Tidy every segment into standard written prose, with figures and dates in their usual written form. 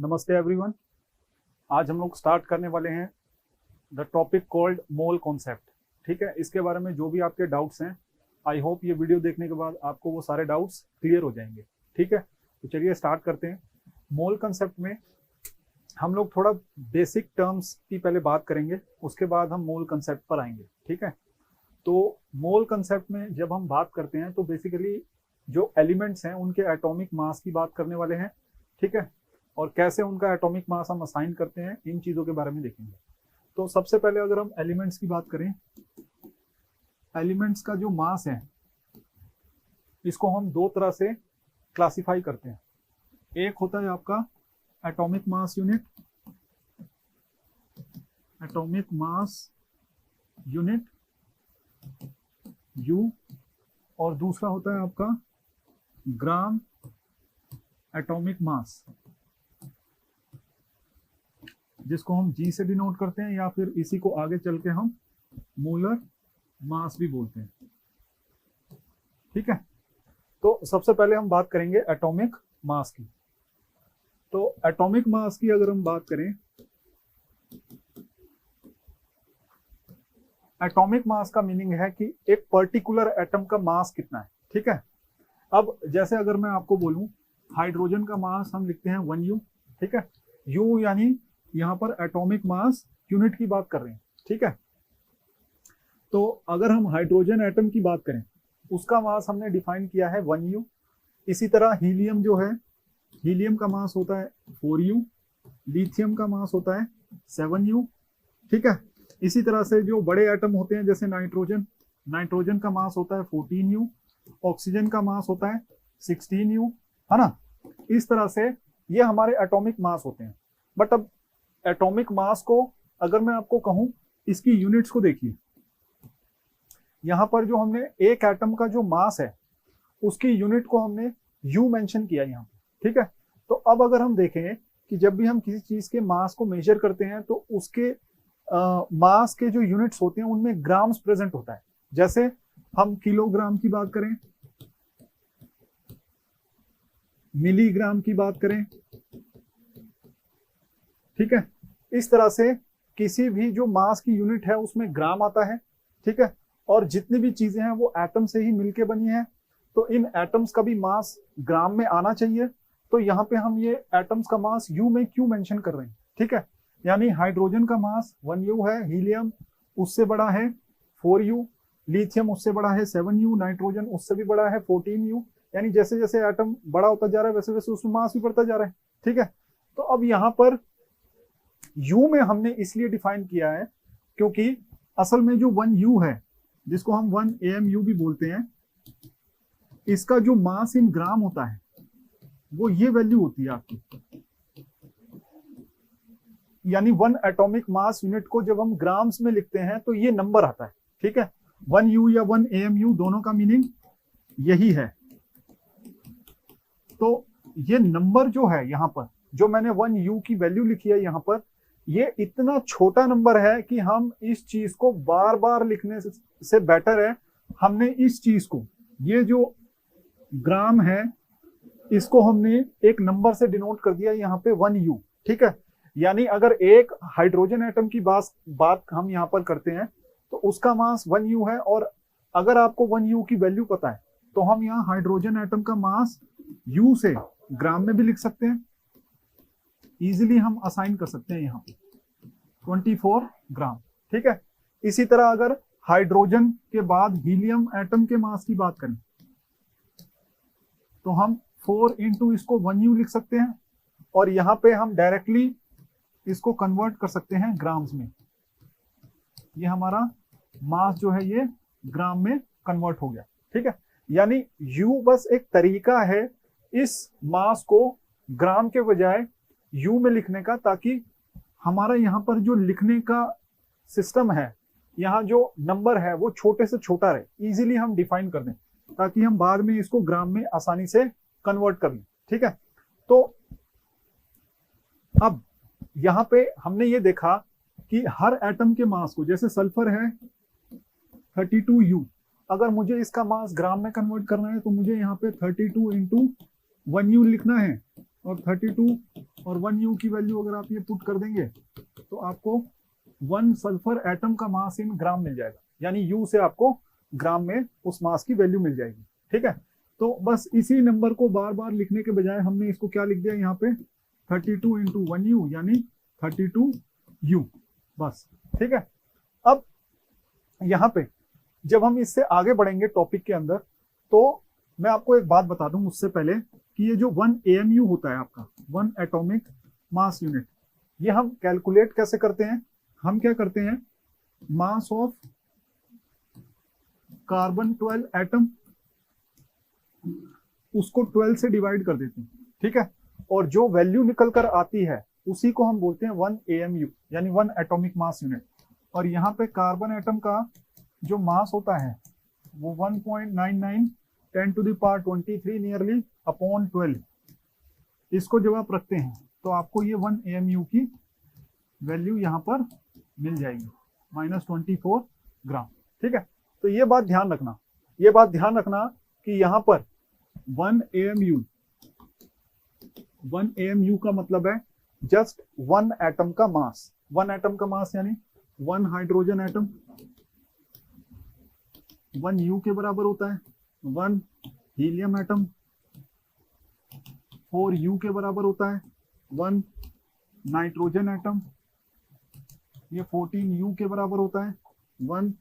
नमस्ते एवरीवन। आज हम लोग स्टार्ट करने वाले हैं the topic called mole concept. ठीक है, इसके बारे में जो भी आपके डाउट्स हैं, आई होप ये वीडियो देखने के बाद आपको वो सारे डाउट्स क्लियर हो जाएंगे। ठीक है, तो चलिए स्टार्ट करते हैं। मोल कॉन्सेप्ट में हम लोग थोड़ा बेसिक टर्म्स की पहले बात करेंगे, उसके बाद हम मोल कॉन्सेप्ट पर आएंगे। ठीक है, तो मोल कॉन्सेप्ट में जब हम बात करते हैं तो बेसिकली जो एलिमेंट्स हैं उनके एटॉमिक मास की बात करने वाले हैं। ठीक है, और कैसे उनका एटॉमिक मास हम असाइन करते हैं, इन चीजों के बारे में देखेंगे। तो सबसे पहले अगर हम एलिमेंट्स की बात करें, एलिमेंट्स का जो मास है इसको हम दो तरह से क्लासिफाई करते हैं। एक होता है आपका atomic mass unit, atomic mass unit U, और दूसरा होता है आपका ग्राम एटॉमिक मास, जिसको हम G से डिनोट करते हैं, या फिर इसी को आगे चल के हम मोलर मास भी बोलते हैं। ठीक है, तो सबसे पहले हम बात करेंगे एटॉमिक मास की। तो एटॉमिक मास की अगर हम बात करें, एटॉमिक मास का मीनिंग है कि एक पर्टिकुलर एटम का मास कितना है। ठीक है, अब जैसे अगर मैं आपको बोलूं हाइड्रोजन का मास हम लिखते हैं 1U। ठीक है, U यानी यहां पर एटॉमिक मास यूनिट की बात कर रहे हैं। ठीक है, तो अगर हम हाइड्रोजन एटम की बात करें, उसका मास हमने डिफाइन किया है 1U। इसी तरह हीलियम जो है, हीलियम का मास होता है 4U, लिथियम का मास होता है 7U। ठीक है, इसी तरह से जो बड़े एटम होते हैं जैसे नाइट्रोजन, नाइट्रोजन का मास होता है 14U, ऑक्सीजन का मास होता है 16U, है ना। इस तरह से ये हमारे एटॉमिक मास होते हैं। बट अब एटॉमिक मास को अगर मैं आपको कहूं, इसकी यूनिट्स को देखिए। यहां पर जो हमने एक एटम का जो मास है उसकी यूनिट को हमने U मेंशन किया यहाँ पे। ठीक है, तो अब अगर हम देखें कि जब भी हम किसी चीज के मास को मेजर करते हैं तो उसके मास के जो यूनिट्स होते हैं उनमें ग्राम्स प्रेजेंट होता है। जैसे हम किलोग्राम की बात करें, मिलीग्राम की बात करें, ठीक है, इस तरह से किसी भी जो मास की यूनिट है उसमें ग्राम आता है। ठीक है, और जितनी भी चीजें हैं वो एटम से ही मिलके बनी है, तो इन एटम्स का भी मास ग्राम में आना चाहिए। तो यहाँ पे हम ये एटम्स का मास U में क्यों मेंशन कर रहे हैं। ठीक है, यानी हाइड्रोजन का मास 1U है, हीलियम उससे बड़ा है 4U, लिथियम उससे बड़ा है 7U, नाइट्रोजन उससे भी बड़ा है 14U। यानी जैसे जैसे एटम बड़ा होता जा रहा है वैसे वैसे उसमें मास भी बढ़ता जा रहा है। ठीक है, तो अब यहाँ पर U में हमने इसलिए डिफाइन किया है क्योंकि असल में जो 1U है, जिसको हम 1 AMU भी बोलते हैं, इसका जो मास इन ग्राम होता है वो ये वैल्यू होती है आपकी। यानी 1 एटॉमिक मास यूनिट को जब हम ग्राम्स में लिखते हैं तो ये नंबर आता है। ठीक है, 1U या 1 AMU दोनों का मीनिंग यही है। तो ये नंबर जो है यहाँ पर, जो मैंने 1U की वैल्यू लिखी है यहाँ पर, ये इतना छोटा नंबर है कि हम इस चीज को बार बार लिखने से बेटर है हमने इस चीज को, ये जो ग्राम है, इसको हमने एक नंबर से डिनोट कर दिया यहाँ पे 1U। ठीक है, यानी अगर एक हाइड्रोजन एटम की बात हम यहाँ पर करते हैं तो उसका मास 1U है, और अगर आपको 1U की वैल्यू पता है तो हम यहाँ हाइड्रोजन एटम का मास U से ग्राम में भी लिख सकते हैं, इजीली हम असाइन कर सकते हैं यहाँ पे 24 ग्राम। ठीक है, इसी तरह अगर हाइड्रोजन के बाद हीलियम एटम के मास की बात करें तो हम 4 इंटू इसको 1U लिख सकते हैं, और यहाँ पे हम डायरेक्टली इसको कन्वर्ट कर सकते हैं ग्राम्स में। ये हमारा मास जो है ये ग्राम में कन्वर्ट हो गया। ठीक है, यानी U बस एक तरीका है इस मास को ग्राम के बजाय U में लिखने का, ताकि हमारा यहाँ पर जो लिखने का सिस्टम है, यहाँ जो नंबर है वो छोटे से छोटा रहे, इजीली हम डिफाइन कर दें, ताकि हम बाद में इसको ग्राम में आसानी से कन्वर्ट कर लें। ठीक है, तो अब यहाँ पे हमने ये देखा कि हर एटम के मास को, जैसे सल्फर है 32U, अगर मुझे इसका मास ग्राम में कन्वर्ट करना है तो मुझे यहाँ पे 32 इंटू 1U लिखना है, और 32 और 1U की वैल्यू अगर आप ये पुट कर देंगे तो आपको 1 सल्फर एटम का मास इन ग्राम मिल जाएगा, यानी U से आपको ग्राम में उस मास की वैल्यू मिल जाएगी। ठीक है, तो बस इसी नंबर को बार बार लिखने के बजाय हमने इसको क्या लिख दिया यहाँ पे 32 इंटू 1U यानी 32U बस। ठीक है, अब यहाँ पे जब हम इससे आगे बढ़ेंगे टॉपिक के अंदर तो मैं आपको एक बात बता दूं उससे पहले कि ये जो 1 AMU होता है आपका 1 एटॉमिक मास यूनिट, ये हम कैलकुलेट कैसे करते हैं? हम क्या करते हैं, मास ऑफ कार्बन 12 एटम उसको 12 से डिवाइड कर देते हैं। ठीक है, और जो वैल्यू निकल कर आती है उसी को हम बोलते हैं 1 AMU यानी 1 एटॉमिक मास यूनिट। और यहाँ पे कार्बन एटम का जो मास होता है वो 1.99 10 to the power 23 nearly upon 12। इसको जब आप रखते हैं तो आपको ये 1 AMU की वैल्यू यहाँ पर मिल जाएगी -24 ग्राम। ठीक है, तो ये बात ध्यान रखना, ये बात ध्यान रखना कि यहाँ पर 1 AMU का मतलब है जस्ट 1 एटम का मास। 1 एटम का मास यानी 1 हाइड्रोजन एटम 1U के बराबर होता है, 1 हीलियम एटम 4U के बराबर होता है, 1 नाइट्रोजन एटम ये 14U के बराबर होता है, 1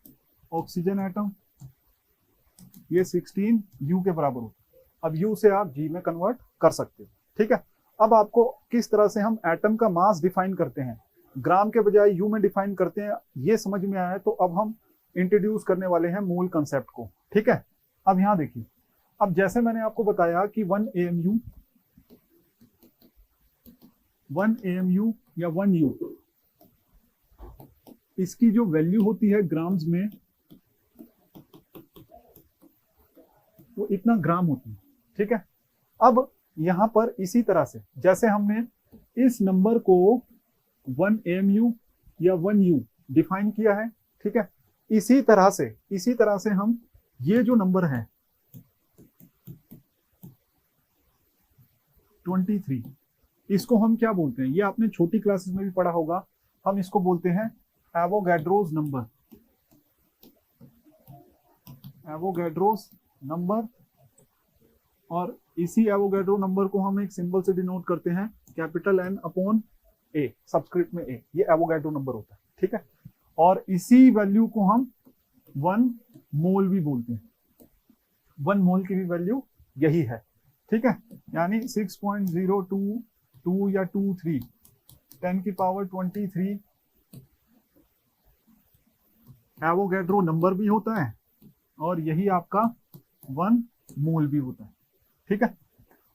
ऑक्सीजन एटम ये 16U के बराबर होता है। अब U से आप G में कन्वर्ट कर सकते हो। ठीक है, अब आपको किस तरह से हम एटम का मास डिफाइन करते हैं, ग्राम के बजाय U में डिफाइन करते हैं, ये समझ में आया है। तो अब हम इंट्रोड्यूस करने वाले हैं मूल कंसेप्ट को। ठीक है, अब यहां देखिए, अब जैसे मैंने आपको बताया कि 1 AMU या 1U इसकी जो वैल्यू होती है ग्राम्स में वो इतना ग्राम होती है। ठीक है, अब यहां पर इसी तरह से जैसे हमने इस नंबर को 1 AMU या 1U डिफाइन किया है, ठीक है, इसी तरह से हम ये जो नंबर है 23 इसको हम क्या बोलते हैं, ये आपने छोटी क्लासेस में भी पढ़ा होगा, हम इसको बोलते हैं एवोगैड्रोस नंबर। एवोगैड्रोस नंबर, और इसी एवोगैड्रो नंबर को हम एक सिंबल से डिनोट करते हैं capital N upon A, subscript में A, ये एवोगैड्रो नंबर होता है। ठीक है, और इसी वैल्यू को हम 1 मोल भी बोलते हैं। 1 मोल की भी वैल्यू यही है। ठीक है, यानी 6.022 या 23 10 की पावर 23 एवोगैड्रो नंबर भी होता है और यही आपका 1 मोल भी होता है। ठीक है,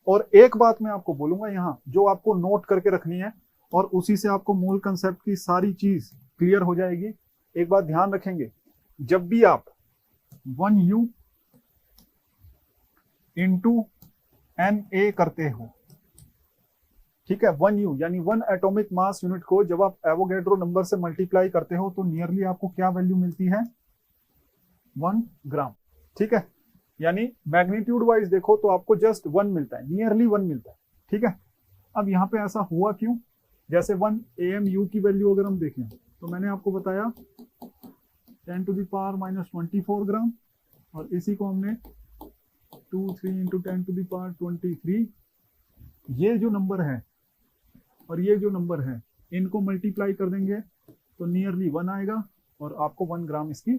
और एक बात मैं आपको बोलूंगा यहाँ जो आपको नोट करके रखनी है और उसी से आपको मूल कंसेप्ट की सारी चीज क्लियर हो जाएगी। एक बात ध्यान रखेंगे, जब भी आप 1U इंटू Na करते हो, ठीक है, 1U यानी 1 एटॉमिक मास यूनिट को जब आप एवोगैड्रो नंबर से मल्टीप्लाई करते हो तो नियरली आपको क्या वैल्यू मिलती है, 1 ग्राम। ठीक है, यानी मैग्नीट्यूड वाइज देखो तो आपको जस्ट 1 मिलता है, नियरली 1 मिलता है। ठीक है, अब यहाँ पे ऐसा हुआ क्यों, जैसे 1 AMU की वैल्यू अगर हम देखें तो मैंने आपको बताया 10 टू द पावर -24 ग्राम, और इसी को हमने 23 इंटू 10 टू द पावर 23, ये जो नंबर है और ये जो नंबर है इनको मल्टीप्लाई कर देंगे तो नियरली 1 आएगा और आपको 1 ग्राम इसकी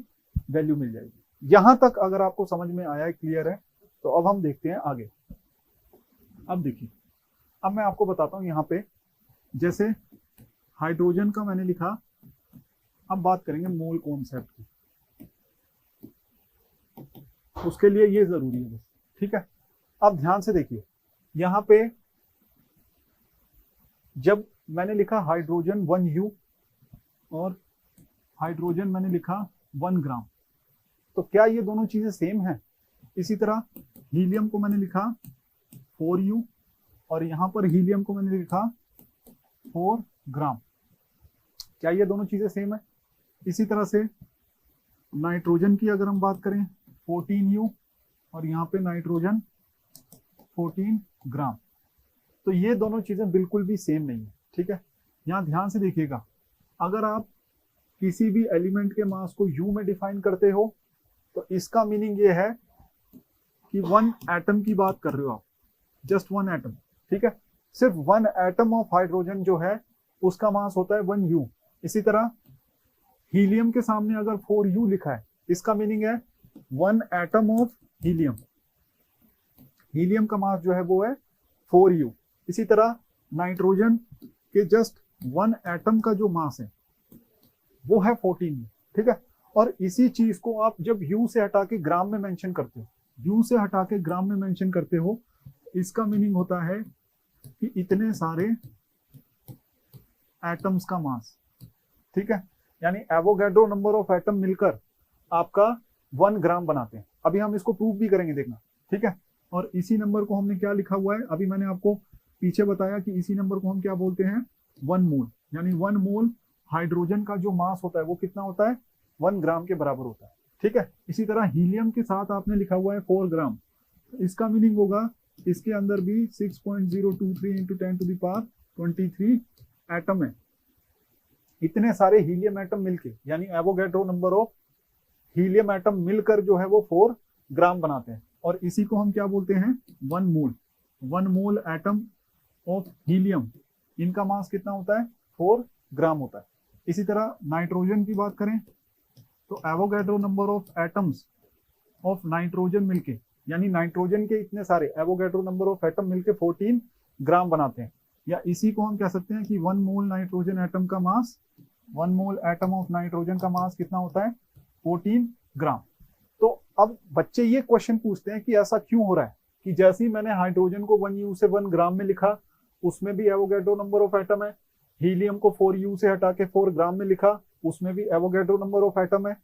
वैल्यू मिल जाएगी। यहां तक अगर आपको समझ में आया है, क्लियर है, तो अब हम देखते हैं आगे। अब देखिए, अब मैं आपको बताता हूं यहाँ पे, जैसे हाइड्रोजन का मैंने लिखा, अब बात करेंगे मोल कॉन्सेप्ट की, उसके लिए ये जरूरी है बस। ठीक है, अब ध्यान से देखिए, यहाँ पे जब मैंने लिखा हाइड्रोजन 1U और हाइड्रोजन मैंने लिखा 1 ग्राम, तो क्या ये दोनों चीजें सेम हैं? इसी तरह हीलियम को मैंने लिखा 4U और यहां पर हीलियम को मैंने लिखा 4 ग्राम, क्या ये दोनों चीजें सेम है? इसी तरह से नाइट्रोजन की अगर हम बात करें 14U और यहाँ पे नाइट्रोजन 14 ग्राम, तो ये दोनों चीजें बिल्कुल भी सेम नहीं है, ठीक है। यहाँ ध्यान से देखिएगा, अगर आप किसी भी एलिमेंट के मास को यू में डिफाइन करते हो तो इसका मीनिंग ये है कि वन एटम की बात कर रहे हो आप, जस्ट वन एटम, ठीक है। सिर्फ वन एटम ऑफ हाइड्रोजन जो है उसका मास होता है 1u। इसी तरह हीलियम के सामने अगर 4u लिखा है, इसका मीनिंग है one atom of helium, helium का मास जो है वो है 4u। इसी तरह नाइट्रोजन के जस्ट वन एटम का जो मास है वो है 14u, ठीक है। और इसी चीज को आप जब u से हटा के ग्राम में मेंशन करते हो, u से हटा के ग्राम में मेंशन करते हो, इसका मीनिंग होता है कि इतने सारे एटम्स का मास, ठीक है। यानी एवोगैड्रो नंबर ऑफ एटम मिलकर आपका 1 ग्राम बनाते हैं। अभी हम इसको प्रूव भी करेंगे, देखना, ठीक है। और इसी नंबर को हमने क्या लिखा हुआ है, अभी मैंने आपको पीछे बताया कि इसी नंबर को हम क्या बोलते हैं, 1 मोल। यानी 1 मोल हाइड्रोजन का जो मास होता है वो कितना होता है, 1 ग्राम के बराबर होता है, ठीक है। इसी तरह हीलियम के साथ आपने लिखा हुआ है 4 ग्राम, इसका मीनिंग होगा इसके अंदर भी 6.023 into 10 to the power 23 atom है। इतने सारे हीलियम एटम मिलके, यानी Avogadro number of helium atom मिलकर जो है वो 4 ग्राम बनाते हैं। और इसी को हम क्या बोलते हैं, 1 मोल। 1 मोल एटम ऑफ हीलियम, इनका मास कितना होता है, 4 ग्राम होता है। इसी तरह नाइट्रोजन की बात करें तो Avogadro number of atoms of nitrogen मिलके, यानी नाइट्रोजन के इतने सारे एवोगैड्रो नंबर ऑफ एटम मिलके 14 ग्राम बनाते हैं। या इसी को हम कह सकते हैं कि 1 मोल नाइट्रोजन एटम का मास, 1 मोल एटम ऑफ नाइट्रोजन का मास कितना होता है, 14 ग्राम। तो अब बच्चे ये क्वेश्चन पूछते हैं कि ऐसा क्यों हो रहा है कि जैसे ही मैंने हाइड्रोजन को 1u से 1 ग्राम में लिखा, उसमें भी एवोगैड्रो नंबर ऑफ एटम है, हीलियम को 4u से हटा के 4 ग्राम में लिखा, उसमें भी एवोगैड्रो नंबर ऑफ एटम है,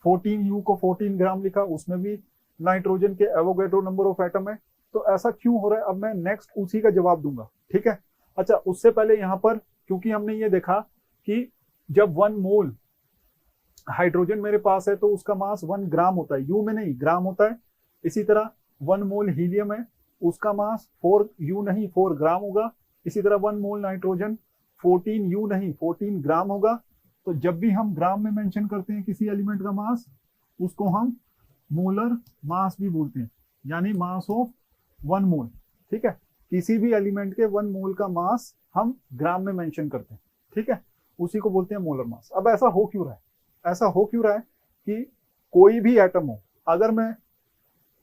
14u को 14 ग्राम लिखा, उसमें भी नाइट्रोजन के एवोगैड्रो नंबर ऑफ एटम है। तो ऐसा क्यों हो रहा है, अब मैं नेक्स्ट उसी का जवाब दूंगा, ठीक है। अच्छा, उससे पहले यहाँ पर क्योंकि हमने ये देखा कि जब 1 मोल हाइड्रोजन मेरे पास है तो उसका मास 1 ग्राम होता है, यू में नहीं ग्राम होता है। इसी तरह 1 मोल हीलियम है, उसका मास 4 यू नहीं 4 ग्राम होगा। इसी तरह 1 मोल नाइट्रोजन 14 यू नहीं 14 ग्राम होगा। तो जब भी हम ग्राम में मेंशन करते हैं किसी एलिमेंट का मास, उसको हम मोलर मास भी बोलते हैं, यानी मास ऑफ 1 मोल, ठीक है। किसी भी एलिमेंट के 1 मोल का मास हम ग्राम में मेंशन करते हैं, ठीक है, उसी को बोलते हैं मोलर मास। अब ऐसा हो क्यों रहा है, ऐसा हो क्यों रहा है कि कोई भी एटम हो, अगर मैं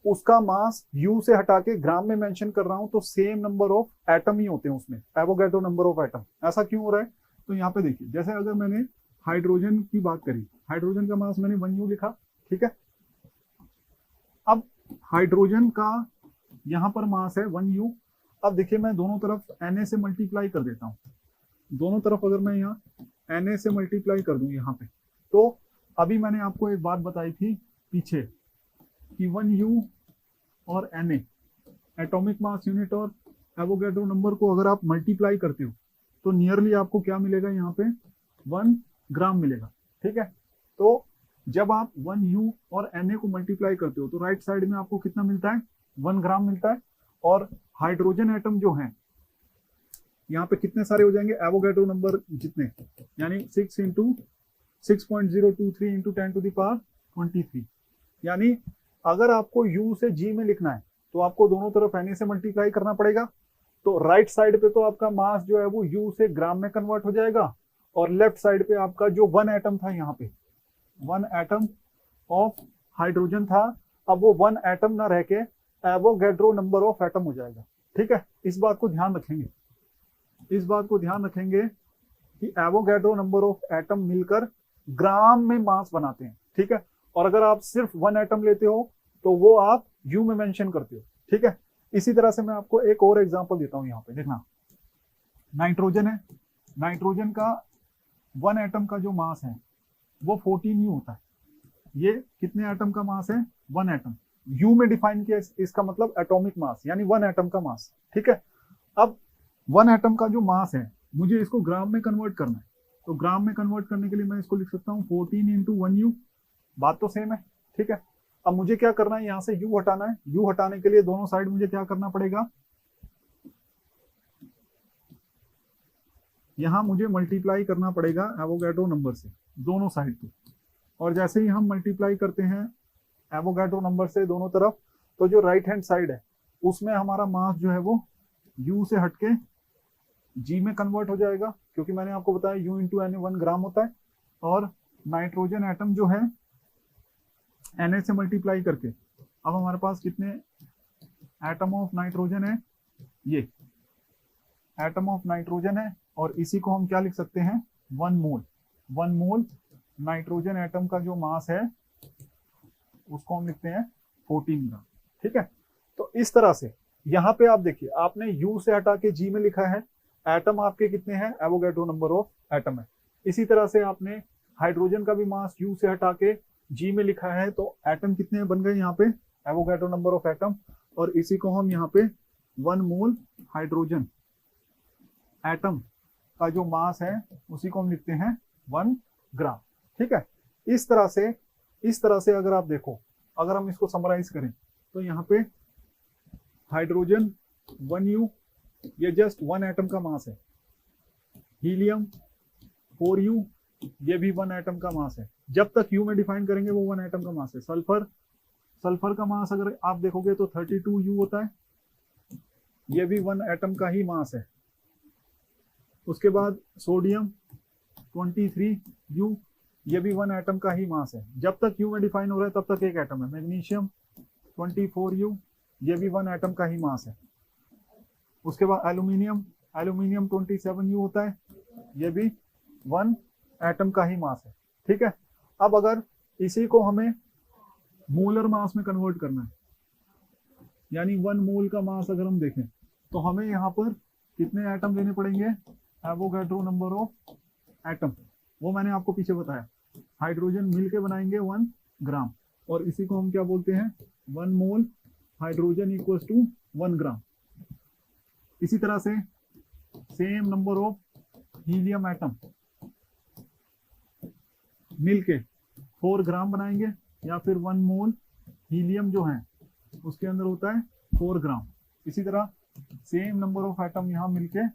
उसका मास यू से हटा के ग्राम में मेंशन कर रहा हूं तो सेम नंबर ऑफ एटम ही होते हैं उसमें, एवोगैड्रो नंबर ऑफ एटम। ऐसा क्यों हो रहा है, तो यहाँ पे देखिए, जैसे अगर मैंने हाइड्रोजन की बात करी, हाइड्रोजन का मास मैंने 1u लिखा, ठीक है। अब हाइड्रोजन का यहाँ पर मास है 1u। अब देखिए मैं दोनों तरफ Na से मल्टीप्लाई कर देता हूँ, दोनों तरफ अगर मैं यहाँ Na से मल्टीप्लाई कर दूं यहाँ पे, तो अभी मैंने आपको एक बात बताई थी पीछे कि 1u और Na एटॉमिक मास यूनिट और एवोगैड्रो नंबर को अगर आप मल्टीप्लाई करते हो तो नियरली आपको क्या मिलेगा, यहाँ पे 1 ग्राम मिलेगा, ठीक है। तो जब आप 1u और Na को मल्टीप्लाई करते हो तो राइट साइड में आपको कितना मिलता है, 1 ग्राम मिलता है। और हाइड्रोजन एटम जो हैं यहाँ पे कितने सारे हो जाएंगे, एवोगैड्रो नंबर जितने, यानी 6 into 6.023 into 10 to the power 23। यानी अगर आपको u से g में लिखना है तो आपको दोनों तरफ Na से मल्टीप्लाई करना पड़ेगा। तो राइट साइड पे तो आपका मास जो है वो u से ग्राम में कन्वर्ट हो जाएगा, और लेफ्ट साइड पे आपका जो 1 एटम था, यहाँ पे 1 एटम ऑफ हाइड्रोजन था, अब वो 1 एटम ना रह के एवोगैड्रो नंबर ऑफ एटम हो जाएगा, ठीक है। इस बात को ध्यान रखेंगे, इस बात को ध्यान रखेंगे कि एवोगैड्रो नंबर ऑफ एटम मिलकर ग्राम में मास बनाते हैं, ठीक है। और अगर आप सिर्फ 1 एटम लेते हो तो वो आप यू में मेंशन करते हो, ठीक है। इसी तरह से मैं आपको एक और एग्जांपल देता हूं, यहाँ पे देखना, नाइट्रोजन है, नाइट्रोजन का 1 एटम का जो मास है वो 14 यू होता है। ये कितने एटम का मास है, 1 एटम, यू में डिफाइन किया, इसका मतलब एटॉमिक मास, यानी 1 एटम का मास, ठीक है। अब 1 एटम का जो मास है मुझे इसको ग्राम में कन्वर्ट करना है, तो ग्राम में कन्वर्ट करने के लिए मैं इसको लिख सकता हूँ 14 इंटू 1u, बात तो सेम है, ठीक है। अब मुझे क्या करना है, यहाँ से u हटाना है, u हटाने के लिए दोनों साइड मुझे क्या करना पड़ेगा, यहाँ मुझे मल्टीप्लाई करना पड़ेगा एवोगैड्रो नंबर से दोनों साइड पे, और जैसे ही हम मल्टीप्लाई करते हैं एवोगैड्रो नंबर से दोनों तरफ, तो जो राइट हैंड साइड है उसमें हमारा मास जो है वो U से हटके G में कन्वर्ट हो जाएगा, क्योंकि मैंने आपको बताया U इंटू Na 1 ग्राम होता है, और नाइट्रोजन एटम जो है Na से मल्टीप्लाई करके, अब हमारे पास कितने एटम ऑफ नाइट्रोजन है, ये एटम ऑफ नाइट्रोजन है, और इसी को हम क्या लिख सकते हैं, 1 मोल नाइट्रोजन एटम का जो मास है उसको हम लिखते हैं 14 ग्राम। ठीक है, तो इस तरह से यहाँ पे आप देखिए, आपने U से हटा के G में लिखा है, एटम आपके कितने हैं, एवोगैड्रो नंबर ऑफ एटम है। इसी तरह से आपने हाइड्रोजन का भी मास U से हटा के G में लिखा है, तो एटम कितने बन गए यहाँ पे, एवोगैड्रो नंबर ऑफ एटम, और इसी को हम यहाँ पे 1 मोल हाइड्रोजन एटम का जो मास है उसी को हम लिखते हैं 1 ग्राम। ठीक है, इस तरह से अगर आप देखो, अगर हम इसको समराइज करें तो यहाँ पे हाइड्रोजन 1U, ये जस्ट 1 एटम का मास है, हीलियम 4U, ये भी 1 एटम का मास है, जब तक U में डिफाइन करेंगे वो 1 एटम का मास है। सल्फर का मास अगर आप देखोगे तो 32U होता है, ये भी 1 एटम का ही मास है। उसके बाद सोडियम 23U, ये भी 1 एटम का ही मास है, जब तक U में डिफाइन हो रहा है तब तक एक एटम है। मैग्नीशियम 24U, ये भी 1 एटम का ही मास है। उसके बाद एल्यूमिनियम 27U होता है, ये भी 1 एटम का ही मास है। ठीक है, अब अगर इसी को हमें मोलर मास में कन्वर्ट करना है, यानी 1 मोल का मास अगर हम देखें, तो हमें यहाँ पर कितने एटम लेने पड़ेंगे, एवोगैड्रो नंबर ऑफ एटम, वो मैंने आपको पीछे बताया, हाइड्रोजन मिलके बनाएंगे 1 ग्राम, और इसी को हम क्या बोलते हैं, 1 मोल हाइड्रोजन इक्वल्स टू 1 ग्राम। इसी तरह से same number of helium atom मिलके 4 ग्राम बनाएंगे, या फिर 1 मोल हीलियम जो है उसके अंदर होता है 4 ग्राम। इसी तरह सेम नंबर ऑफ एटम यहाँ मिलके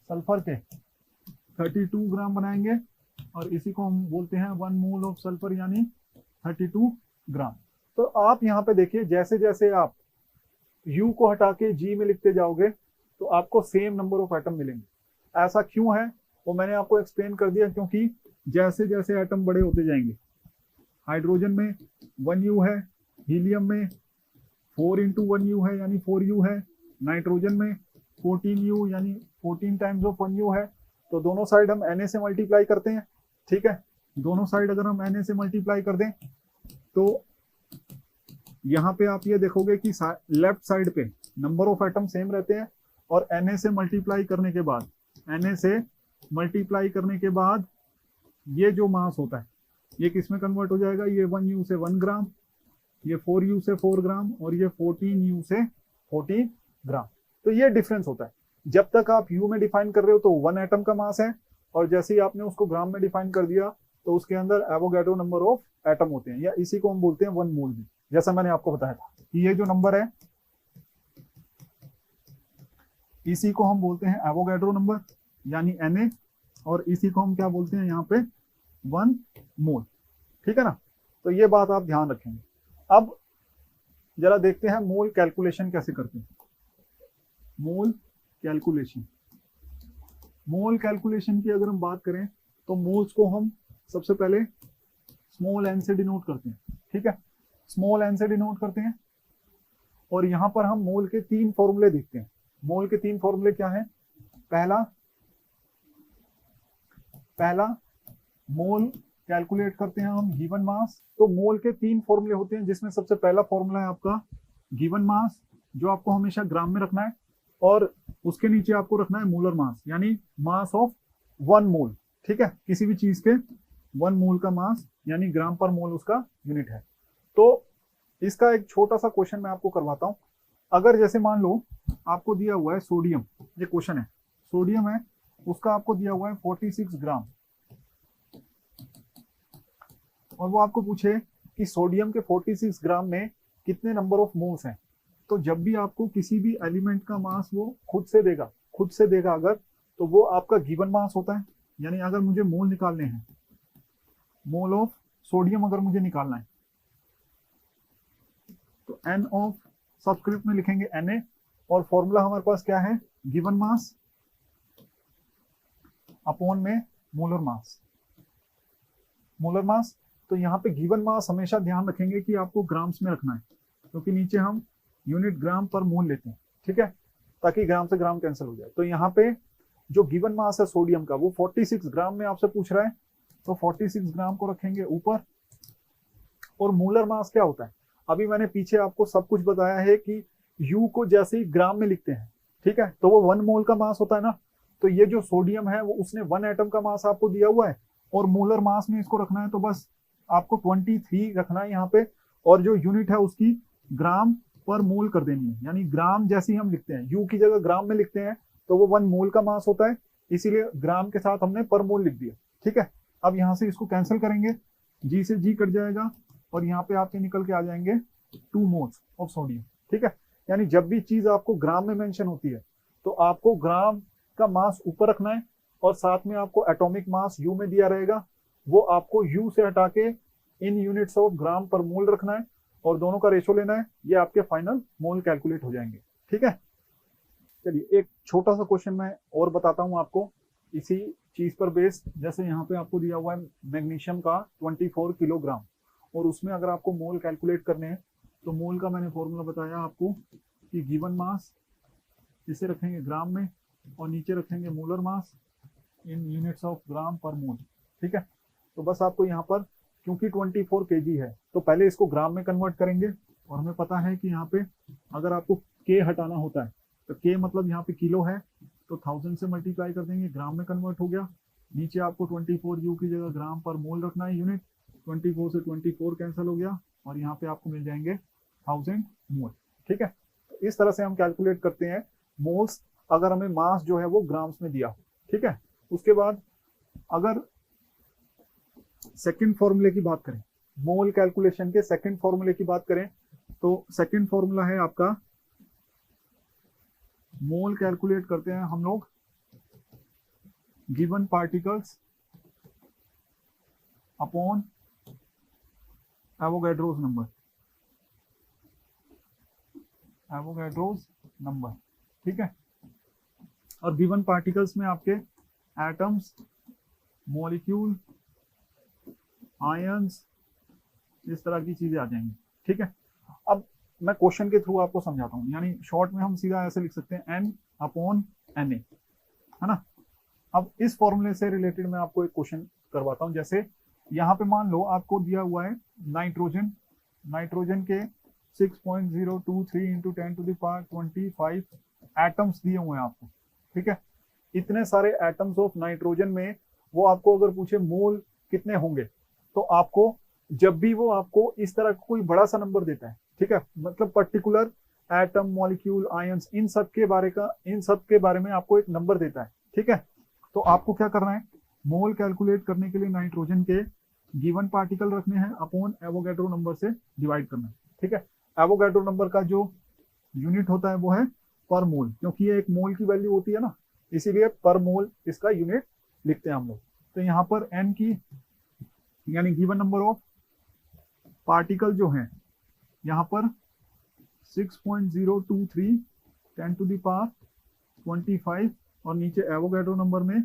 सल्फर के 32 ग्राम बनाएंगे, और इसी को हम बोलते हैं 1 मोल ऑफ सल्फर, यानी 32 ग्राम। तो आप यहाँ पे देखिए, जैसे जैसे आप U को हटा के G में लिखते जाओगे तो आपको सेम नंबर ऑफ एटम मिलेंगे। ऐसा क्यों है वो मैंने आपको एक्सप्लेन कर दिया, क्योंकि जैसे जैसे एटम बड़े होते जाएंगे, हाइड्रोजन में 1U है, हीलियम में 4 इंटू 1U है यानी 4U है, नाइट्रोजन में 14U यानी 14 टाइम्स ऑफ 1U है, तो दोनों साइड हम Na से मल्टीप्लाई करते हैं। ठीक है, दोनों साइड अगर हम Na से मल्टीप्लाई कर दें तो यहाँ पे आप ये देखोगे कि लेफ्ट साइड पे नंबर ऑफ एटम सेम रहते हैं, और Na से मल्टीप्लाई करने के बाद ये जो मास होता है ये किस में कन्वर्ट हो जाएगा, ये 1U से 1 ग्राम, ये 4U से 4 ग्राम, और ये 14U से 14 ग्राम। तो ये डिफरेंस होता है, जब तक आप U में डिफाइन कर रहे हो तो 1 एटम का मास है, और जैसे ही आपने उसको ग्राम में डिफाइन कर दिया तो उसके अंदर एवोगैड्रो नंबर ऑफ एटम होते हैं, या इसी को हम बोलते हैं 1 मोल भी। जैसा मैंने आपको बताया था कि ये जो नंबर है इसी को हम बोलते हैं एवोगैड्रो नंबर यानी Na, और इसी को हम क्या बोलते हैं यहाँ पे 1 मोल। ठीक है ना, तो ये बात आप ध्यान रखेंगे। अब जरा देखते हैं मोल कैलकुलेशन कैसे करते हैं। मोल कैलकुलेशन की अगर हम बात करें तो मोल्स को हम सबसे पहले स्मॉल n से डिनोट करते हैं। ठीक है, स्मॉल n से डिनोट करते हैं, और यहाँ पर हम मोल के 3 फॉर्मूले देखते हैं। मोल के 3 फॉर्मूले क्या हैं, पहला मोल कैलकुलेट करते हैं हम गिवन मास। तो मोल के 3 फॉर्मूले होते हैं, जिसमें सबसे पहला फॉर्मूला है आपका गिवन मास, जो आपको हमेशा ग्राम में रखना है, और उसके नीचे आपको रखना है मोलर मास यानी मास ऑफ 1 मोल। ठीक है, किसी भी चीज के 1 मोल का मास यानी ग्राम पर मोल उसका यूनिट है। तो इसका एक छोटा सा क्वेश्चन मैं आपको करवाता हूं। अगर जैसे मान लो आपको दिया हुआ है सोडियम, ये क्वेश्चन है, सोडियम है, उसका आपको दिया हुआ है 46 ग्राम, और वो आपको पूछे कि सोडियम के 46 ग्राम में कितने नंबर ऑफ मोल्स हैं। तो जब भी आपको किसी भी एलिमेंट का मास वो खुद से देगा अगर, तो वो आपका गिवन मास होता है। यानी अगर मुझे मोल निकालने हैं, मोल ऑफ सोडियम अगर मुझे निकालना है, तो एन ऑफ सबस्क्रिप्ट में लिखेंगे Na, और फॉर्मूला हमारे पास क्या है, गिवन मास अपॉन में मोलर मास। मोलर मास, तो यहाँ पे गिवन मास हमेशा ध्यान रखेंगे कि आपको ग्राम्स में रखना है, क्योंकि नीचे हम यूनिट ग्राम पर मोल लेते हैं, ठीक है, ताकि ग्राम से ग्राम कैंसिल हो जाए। तो यहाँ पे जो गिवन मास है सोडियम का वो 46 ग्राम में आपसे पूछ रहा है, तो 46 ग्राम को रखेंगे ऊपर। और मोलर मास क्या होता है, अभी मैंने पीछे आपको सब कुछ बताया है कि यू को जैसे ही ग्राम में लिखते हैं, ठीक है, तो वो 1 मोल का मास होता है ना। तो ये जो सोडियम है वो उसने 1 एटम का मास आपको दिया हुआ है, और मोलर मास में इसको रखना है, तो बस आपको 23 रखना है यहाँ पे, और जो यूनिट है उसकी ग्राम पर मोल कर देनी है। यानी ग्राम जैसे ही हम लिखते हैं, यू की जगह ग्राम में लिखते हैं, तो वो 1 मोल का मास होता है, इसीलिए ग्राम के साथ हमने पर मोल लिख दिया, ठीक है। अब यहाँ से इसको कैंसिल करेंगे, जी से जी कट जाएगा, और यहाँ पे आपके निकल के आ जाएंगे 2 मोल्स ऑफ सोडियम, ठीक है। यानी जब भी चीज आपको ग्राम में मेंशन होती है, तो आपको ग्राम का मास ऊपर रखना है, और साथ में आपको एटॉमिक मास यू में दिया रहेगा, वो आपको यू से हटा के इन यूनिट्स ऑफ ग्राम पर मोल रखना है, और दोनों का रेशो लेना है, ये आपके फाइनल मोल कैलकुलेट हो जाएंगे, ठीक है। चलिए एक छोटा सा क्वेश्चन मैं और बताता हूँ आपको इसी चीज पर बेस्ड। जैसे यहाँ पे आपको दिया हुआ है मैग्नीशियम का 24 किलोग्राम, और उसमें अगर आपको मोल कैलकुलेट करने हैं, तो मोल का मैंने फॉर्मूला बताया आपको कि गिवन मास, इसे रखेंगे ग्राम में, और नीचे रखेंगे molar mass in units of gram per mole, ठीक है। तो बस आपको यहाँ पर क्योंकि 24 kg है, तो पहले इसको ग्राम में कन्वर्ट करेंगे, और हमें पता है कि यहाँ पे अगर आपको के हटाना होता है, तो के मतलब यहाँ पे किलो है, तो 1000 से मल्टीप्लाई कर देंगे, ग्राम में कन्वर्ट हो गया। नीचे आपको 24 यू की जगह ग्राम पर मोल रखना है यूनिट, 24 से 24 कैंसिल हो गया, और यहाँ पे आपको मिल जाएंगे 1000 मोल, ठीक है। तो इस तरह से हम कैलकुलेट करते हैं मोल्स, अगर हमें मास जो है वो ग्राम्स में दिया हो, ठीक है। उसके बाद अगर सेकंड फॉर्मूले की बात करें, मोल कैलकुलेशन के सेकंड फॉर्मूले की बात करें, तो सेकंड फॉर्मूला है आपका, मोल कैलकुलेट करते हैं हम लोग given particles upon Avogadro's number, Avogadro's number, ठीक है। और गिवन पार्टिकल्स में आपके एटम्स, मॉलिक्यूल, आयंस, इस तरह की चीजें आ जाएंगी, ठीक है। अब मैं क्वेश्चन के थ्रू आपको समझाता हूँ, यानी शॉर्ट में हम सीधा ऐसे लिख सकते हैं n अपॉन Na, है ना। अब इस फॉर्मूले से रिलेटेड मैं आपको एक क्वेश्चन करवाता हूँ। जैसे यहाँ पे मान लो आपको दिया हुआ है नाइट्रोजन, नाइट्रोजन के 6.023 इंटू 10⁻25 एटम्स दिए हुए हैं आपको, ठीक है। इतने सारे एटम्स ऑफ नाइट्रोजन में वो आपको अगर पूछे मोल कितने होंगे, तो आपको जब भी वो आपको इस तरह कोई बड़ा सा नंबर देता है, ठीक है, मतलब पर्टिकुलर एटम, मॉलिक्यूल, आयंस, इन सब के बारे में आपको एक नंबर देता है, ठीक है। तो आपको क्या करना है, मोल कैलकुलेट करने के लिए नाइट्रोजन के गिवन पार्टिकल रखने हैं अपॉन एवोगैड्रो नंबर से डिवाइड करना है, ठीक है। एवोगैड्रो नंबर का जो यूनिट होता है वो है पर मोल, क्योंकि ये एक मोल की वैल्यू होती है ना, इसीलिए पर मोल इसका यूनिट लिखते हैं हम लोग। तो यहाँ पर n की यानी गिवन नंबर ऑफ पार्टिकल जो है यहाँ पर 6.023 10⁻25, और नीचे एवोगैड्रो नंबर में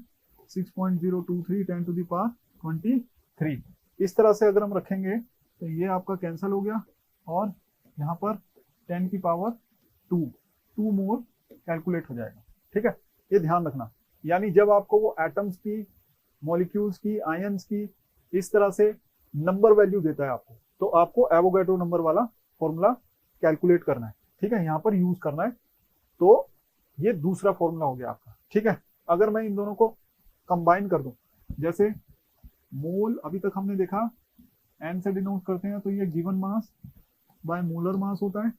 6.023 10⁻23। इस तरह से अगर हम रखेंगे तो ये आपका कैंसिल हो गया, और यहाँ पर 10 की पावर 2 मोल कैलकुलेट हो जाएगा, ठीक है। ये ध्यान रखना, यानी जब आपको वो एटम्स की, मॉलिक्यूल्स की, आयंस की इस तरह से नंबर वैल्यू देता है आपको, तो आपको एवोगैड्रो नंबर वाला फॉर्मूला कैलकुलेट करना है, ठीक है, यहाँ पर यूज करना है। तो ये दूसरा फॉर्मूला हो गया आपका, ठीक है। अगर मैं इन दोनों को कंबाइन कर दूं, जैसे मोल अभी तक हमने देखा n से डिनोट करते हैं, तो ये given mass by molar mass होता है,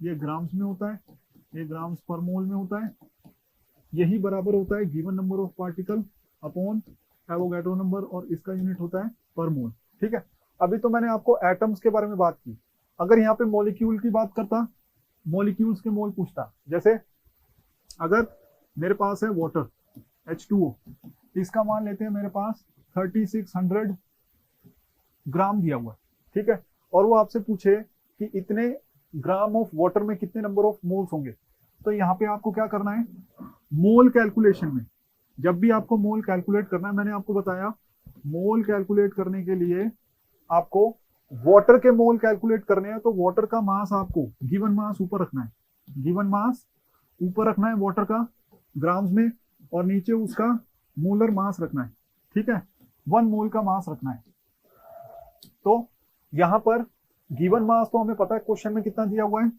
ये ग्राम्स में होता है, ये ग्राम्स पर मोल में होता है, यही बराबर होता है given number of particle upon Avogadro number, और इसका यूनिट होता है पर मोल, ठीक है। अभी तो मैंने आपको एटम्स के बारे में बात की, अगर यहाँ पे मॉलिक्यूल की बात करता, मॉलिक्यूल्स के मोल पूछता, जैसे अगर मेरे पास है वाटर H2O, इसका मान लेते हैं मेरे पास 3600 ग्राम दिया हुआ है, ठीक है। और वो आपसे पूछे कि इतने ग्राम ऑफ वाटर में कितने नंबर ऑफ मोल्स होंगे, तो यहाँ पे आपको क्या करना है, मोल कैलकुलेशन में जब भी आपको मोल कैलकुलेट करना है, मैंने आपको बताया मोल कैलकुलेट करने के लिए आपको वाटर के मोल कैलकुलेट करने हैं, तो वाटर का मास आपको गिवन मास ऊपर रखना है, गिवन मास ऊपर रखना है वाटर का ग्राम्स में, और नीचे उसका मोलर मास रखना है, ठीक है, 1 मोल का मास रखना है। तो यहां पर गिवन मास तो हमें पता है क्वेश्चन में कितना दिया हुआ है,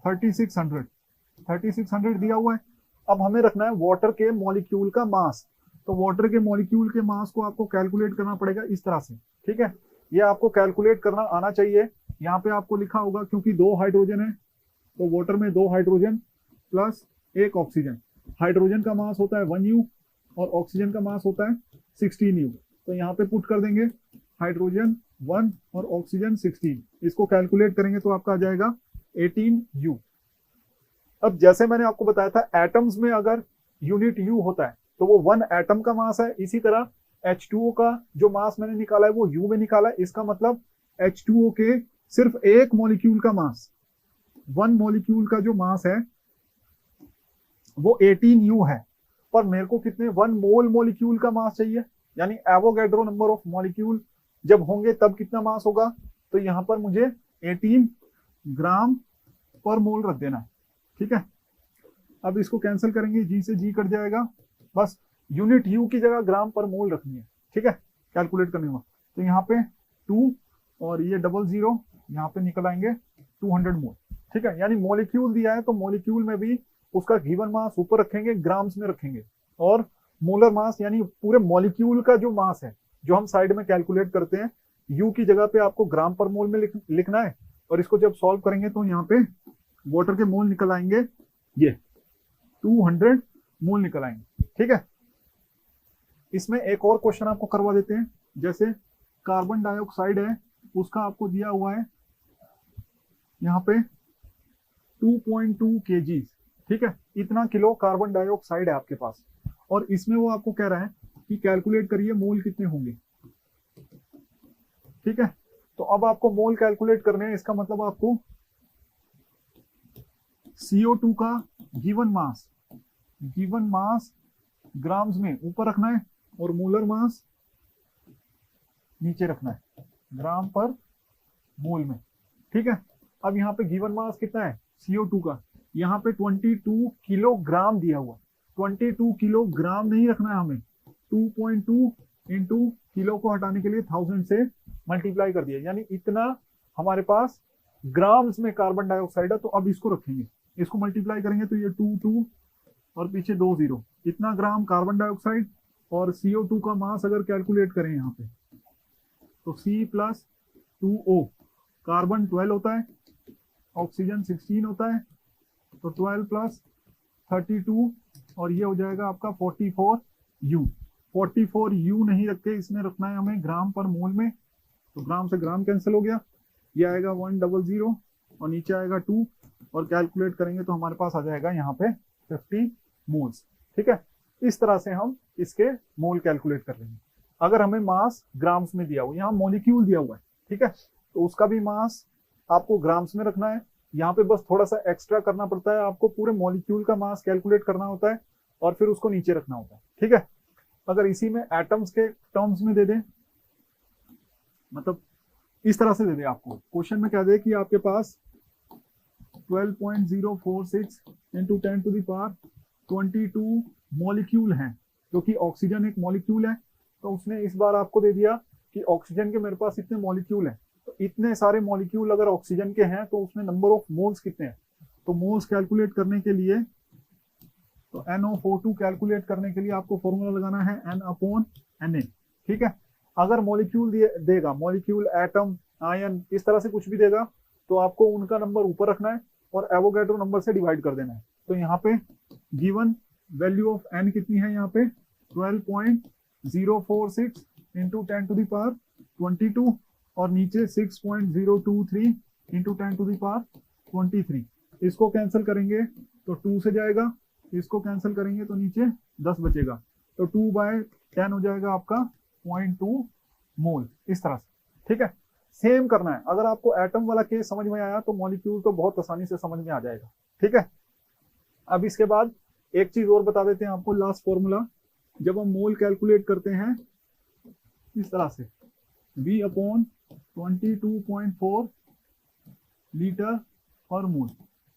3600 दिया हुआ है। अब हमें रखना है वाटर के मॉलिक्यूल का मास, तो वाटर के मॉलिक्यूल के मास को आपको कैलकुलेट करना पड़ेगा इस तरह से, ठीक है। ये आपको कैलकुलेट करना आना चाहिए। यहाँ पे आपको लिखा होगा, क्योंकि 2 हाइड्रोजन है तो वाटर में 2 हाइड्रोजन प्लस 1 ऑक्सीजन, हाइड्रोजन का मास होता है 1U और ऑक्सीजन का मास होता है 16U। तो यहाँ पे पुट कर देंगे हाइड्रोजन 1 और ऑक्सीजन 16, इसको कैलकुलेट करेंगे तो आपका आ जाएगा 18U। अब जैसे मैंने आपको बताया था एटम्स में अगर यूनिट U होता है तो वो 1 एटम का मास है, इसी तरह H2O का जो मास मैंने निकाला है वो U में निकाला है, इसका मतलब H2O के सिर्फ एक मॉलिक्यूल का मास, 1 मॉलिक्यूल का जो मास है वो 18U है। पर मेरे को कितने 1 मोल मॉलिक्यूल का मास चाहिए, यानी एवोगैड्रो नंबर ऑफ मॉलिक्यूल जब होंगे तब कितना मास होगा, तो यहां पर मुझे 18 ग्राम पर मोल रख देना है, ठीक है। अब इसको कैंसिल करेंगे, G से G कट जाएगा, बस यूनिट U की जगह ग्राम पर मोल रखनी है, ठीक है, कैलकुलेट करने में। तो यहाँ पे 2 और ये 00 यहाँ पे निकल आएंगे 200 मोल, ठीक है। यानी मॉलिक्यूल दिया है तो मॉलिक्यूल में भी उसका गिवन मास ऊपर रखेंगे, ग्राम्स में रखेंगे, और मोलर मास यानी पूरे मॉलिक्यूल का जो मास है जो हम साइड में कैलकुलेट करते हैं, U की जगह पे आपको ग्राम पर मोल में लिखना है। और इसको जब सॉल्व करेंगे तो यहाँ पे वाटर के मोल निकल आएंगे, ये 200 मोल निकल आएंगे, ठीक है। इसमें एक और क्वेश्चन आपको करवा देते हैं, जैसे कार्बन डाइऑक्साइड है, उसका आपको दिया हुआ है यहाँ पे 2.2 kg, ठीक है, इतना किलो कार्बन डाइऑक्साइड है आपके पास, और इसमें वो आपको कह रहा है कि कैलकुलेट करिए मोल कितने होंगे, ठीक है। तो अब आपको मोल कैलकुलेट करने हैं, इसका मतलब आपको CO2 का गिवन मास ग्राम्स में ऊपर रखना है और मोलर मास नीचे रखना है ग्राम पर मोल में, ठीक है। अब यहाँ पे गिवन मास कितना है CO2 का, यहाँ पे 22 किलोग्राम दिया हुआ, 22 किलोग्राम नहीं रखना है हमें, 2.2 इंटू किलो को हटाने के लिए 1000 से मल्टीप्लाई कर दिया, यानी इतना हमारे पास ग्राम्स में कार्बन डाइऑक्साइड है। तो अब इसको रखेंगे, इसको मल्टीप्लाई करेंगे तो ये 2 और पीछे 2 0, इतना ग्राम कार्बन डाइऑक्साइड। और CO2 का मास अगर कैलकुलेट करें यहाँ पे तो C+2O, कार्बन 12 होता है, ऑक्सीजन 16 होता है, तो 12 + 32 और ये हो जाएगा आपका 44U। 44U नहीं रख के इसमें रखना है हमें ग्राम पर मोल में, तो ग्राम से ग्राम कैंसिल हो गया, ये आएगा 100 और नीचे आएगा 2, और कैलकुलेट करेंगे तो हमारे पास आ जाएगा यहाँ पे 50 मोल्स, ठीक है। इस तरह से हम इसके मोल कैलकुलेट कर लेंगे। अगर हमें मास ग्राम्स में दिया हुआ, यहाँ मॉलिक्यूल दिया हुआ है, ठीक है, तो उसका भी मास आपको ग्राम्स में रखना है। यहाँ पे बस थोड़ा सा एक्स्ट्रा करना पड़ता है, आपको पूरे मॉलिक्यूल का मास कैलकुलेट करना होता है और फिर उसको नीचे रखना होता है, ठीक है। अगर इसी में एटम्स के टर्म्स में दे दें, मतलब इस तरह से दे दे, आपको क्वेश्चन में क्या दे कि आपके पास 12.046 इंटू 10⁻22 मॉलिक्यूल हैं, क्योंकि ऑक्सीजन एक मॉलिक्यूल है, तो उसने इस बार आपको दे दिया कि ऑक्सीजन के मेरे पास इतने मॉलिक्यूल हैं, तो इतने सारे मॉलिक्यूल अगर ऑक्सीजन के हैं तो उसमें नंबर ऑफ मोल्स कितने हैं। तो मोल्स कैलकुलेट करने के लिए, तो NO42 कैलकुलेट करने के लिए आपको फॉर्मूला लगाना है N/Na, ठीक है। अगर मॉलिक्यूल देगा, मॉलिक्यूल, एटम, आयन, इस तरह से कुछ भी देगा तो आपको उनका नंबर ऊपर रखना है और एवोगैड्रो नंबर से डिवाइड कर देना है। तो यहाँ पे गिवन वैल्यू ऑफ n कितनी है, यहाँ पे 12.046 इंटू 10⁻22 और नीचे 6.023 इंटू 10⁻23। इसको कैंसिल करेंगे तो 2 से जाएगा, इसको कैंसिल करेंगे तो नीचे 10 बचेगा, तो 2/10 हो जाएगा आपका 0.2 मोल, इस तरह से। ठीक है, सेम करना है। अगर आपको एटम वाला केस समझ में आया तो मॉलिक्यूल तो बहुत आसानी से समझ में आ जाएगा। ठीक है, अब इसके बाद एक चीज और बता देते हैं आपको, लास्ट फॉर्मूला। जब हम मोल कैलकुलेट करते हैं इस तरह से, V/22.4 लीटर पर मोल।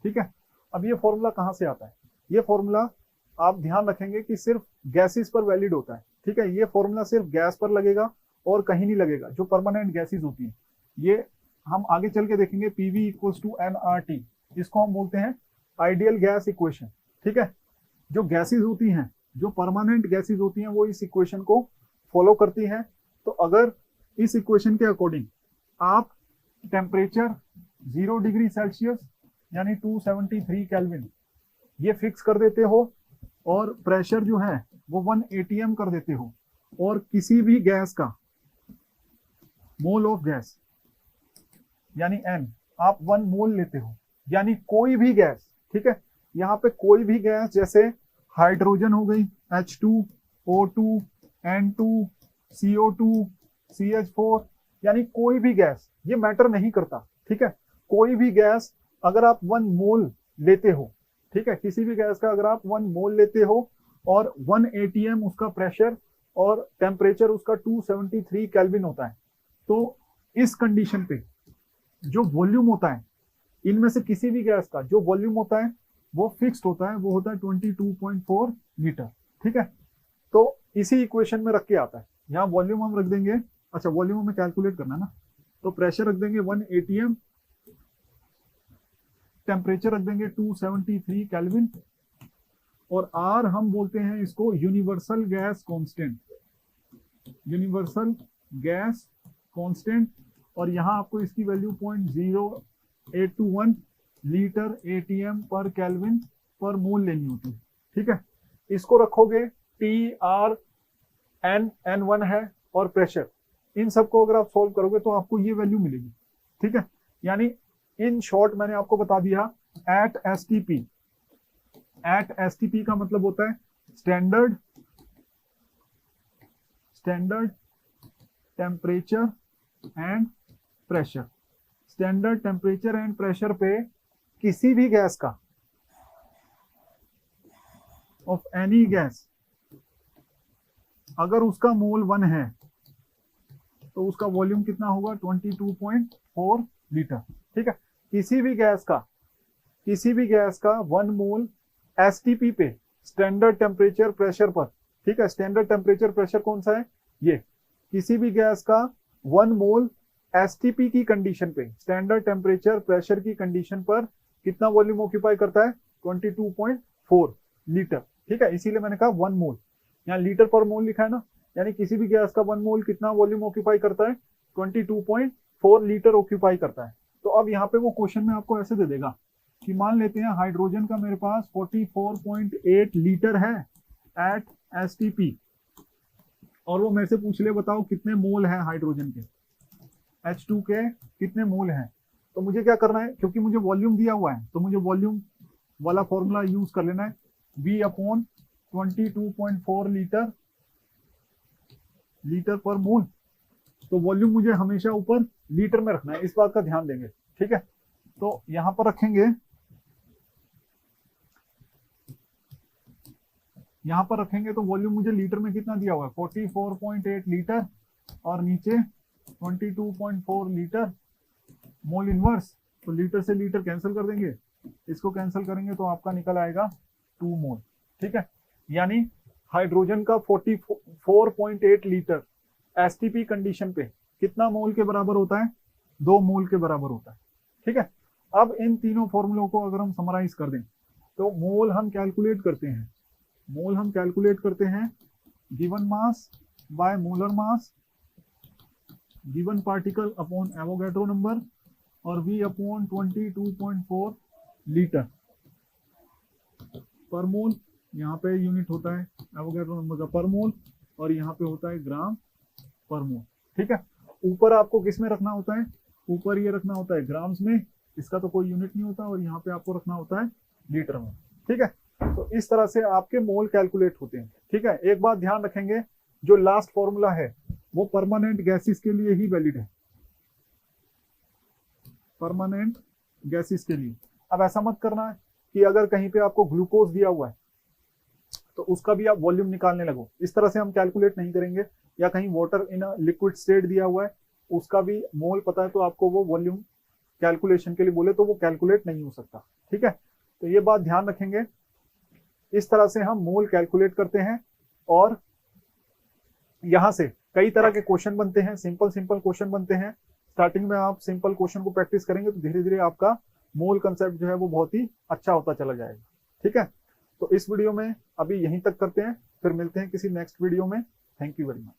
ठीक है, अब ये फॉर्मूला कहाँ से आता है? ये फॉर्मूला आप ध्यान रखेंगे कि सिर्फ गैसेस पर वैलिड होता है। ठीक है, ये फॉर्मूला सिर्फ गैस पर लगेगा और कहीं नहीं लगेगा, जो परमानेंट गैसेस होती हैं। ये हम आगे चल के देखेंगे, PV = nRT। इसको हम बोलते हैं आइडियल गैस इक्वेशन। ठीक है, जो गैसेस होती हैं, जो परमानेंट गैसेस होती हैं, वो इस इक्वेशन को फॉलो करती हैं। तो अगर इस इक्वेशन के अकॉर्डिंग आप टेम्परेचर 0 डिग्री सेल्सियस यानी 273 केल्विन ये फिक्स कर देते हो, और प्रेशर जो है वो 1 atm कर देते हो, और किसी भी गैस का मोल ऑफ गैस यानी N आप 1 मोल लेते हो, यानी कोई भी गैस। ठीक है, यहाँ पे कोई भी गैस, जैसे हाइड्रोजन हो गई H2O2 N2 CO2 CH4, यानी कोई भी गैस, ये मैटर नहीं करता। ठीक है, कोई भी गैस अगर आप 1 मोल लेते हो, ठीक है, किसी भी गैस का अगर आप 1 मोल लेते हो और 1 atm उसका प्रेशर और टेम्परेचर उसका 273 केल्विन होता है, तो इस कंडीशन पे जो वॉल्यूम होता है इनमें से किसी भी गैस का जो वॉल्यूम होता है वो फिक्स्ड होता है, वो होता है 22.4 लीटर। ठीक है, तो इसी इक्वेशन में रख के आता है। यहाँ वॉल्यूम हम रख देंगे, अच्छा वॉल्यूम हमें कैलकुलेट करना है ना, तो प्रेशर रख देंगे 1 atm, टेम्परेचर रख देंगे 273 केल्विन, और R हम बोलते हैं इसको universal gas constant, universal gas constant. और यहाँ आपको इसकी वैल्यू 0.0821 लीटर atm पर केल्विन पर मोल लेनी होती है। ठीक है, इसको रखोगे, T R N N1 है और प्रेशर, इन सबको अगर आप सॉल्व करोगे तो आपको ये वैल्यू मिलेगी। ठीक है, यानी इन शॉर्ट मैंने आपको बता दिया, एट STP। एट STP का मतलब होता है standard temperature and pressure. Standard temperature and pressure पे किसी भी गैस का, ऑफ एनी गैस, अगर उसका मोल 1 है तो उसका वॉल्यूम कितना होगा? 22.4 लीटर। ठीक है, किसी भी गैस का 1 मोल STP पे, स्टैंडर्ड टेम्परेचर प्रेशर पर। ठीक है, स्टैंडर्ड टेम्परेचर प्रेशर कौन सा है? ये। किसी भी गैस का 1 मोल STP की कंडीशन पे, स्टैंडर्ड टेम्परेचर प्रेशर की कंडीशन पर कितना वॉल्यूम ऑक्यूपाई करता है? 22.4 लीटर। ठीक है, इसीलिए मैंने कहा 1 मोल, यहाँ लीटर पर मोल लिखा है ना, यानी किसी भी गैस का 1 मोल कितना वॉल्यूम ऑक्यूपाई करता है? 22.4 लीटर ऑक्यूपाई करता है। तो अब यहाँ पे वो क्वेश्चन में आपको ऐसे दे देगा कि मान लेते हैं हाइड्रोजन का मेरे पास 44.8 लीटर है एट STP, और वो मेरे से पूछ ले बताओ कितने मोल है हाइड्रोजन के, H2 के कितने मोल हैं। तो मुझे क्या करना है, क्योंकि मुझे वॉल्यूम दिया हुआ है तो मुझे वॉल्यूम वाला फॉर्मूला यूज कर लेना है, V/22.4 लीटर पर मोल। तो वॉल्यूम मुझे हमेशा ऊपर लीटर में रखना है, इस बात का ध्यान देंगे। ठीक है, तो यहां पर रखेंगे, तो वॉल्यूम मुझे लीटर में कितना दिया हुआ है? 44.8 लीटर, और नीचे 22.4 लीटर मोल इनवर्स। तो लीटर से लीटर कैंसिल कर देंगे, इसको कैंसिल करेंगे तो आपका निकल आएगा 2 मोल। ठीक है, यानी हाइड्रोजन का 44.8 लीटर STP कंडीशन पे कितना मोल के बराबर होता है? 2 मोल के बराबर होता है। ठीक है, अब इन तीनों फॉर्मूलों को अगर हम समराइज कर दें तो मोल हम कैलकुलेट करते हैं given mass by molar mass, given particle upon Avogadro number, और V/22.4 लीटर पर मोल। यहाँ पे यूनिट होता है एवोगैड्रो नंबर का पर मोल, और यहाँ पे होता है ग्राम पर मोल। ठीक है, ऊपर आपको किस में रखना होता है? ऊपर ये रखना होता है ग्राम्स में, इसका तो कोई यूनिट नहीं होता, और यहाँ पे आपको रखना होता है लीटर में। ठीक है, तो इस तरह से आपके मोल कैलकुलेट होते हैं। ठीक है, एक बात ध्यान रखेंगे, जो लास्ट फॉर्मूला है वो परमानेंट गैसेस के लिए ही वैलिड है, परमानेंट गैसेस के लिए। अब ऐसा मत करना है कि अगर कहीं पे आपको ग्लूकोज दिया हुआ है तो उसका भी आप वॉल्यूम निकालने लगो, इस तरह से हम कैलकुलेट नहीं करेंगे। या कहीं वाटर इन लिक्विड स्टेट दिया हुआ है, उसका भी मोल पता है तो आपको वो वॉल्यूम कैलकुलेशन के लिए बोले तो वो कैलकुलेट नहीं हो सकता। ठीक है, तो ये बात ध्यान रखेंगे। इस तरह से हम मोल कैलकुलेट करते हैं और यहां से कई तरह के क्वेश्चन बनते हैं, सिंपल सिंपल क्वेश्चन बनते हैं। स्टार्टिंग में आप सिंपल क्वेश्चन को प्रैक्टिस करेंगे तो धीरे धीरे आपका मोल कंसेप्ट जो है वो बहुत ही अच्छा होता चला जाएगा। ठीक है, तो इस वीडियो में अभी यहीं तक करते हैं, फिर मिलते हैं किसी नेक्स्ट वीडियो में। Thank you very much.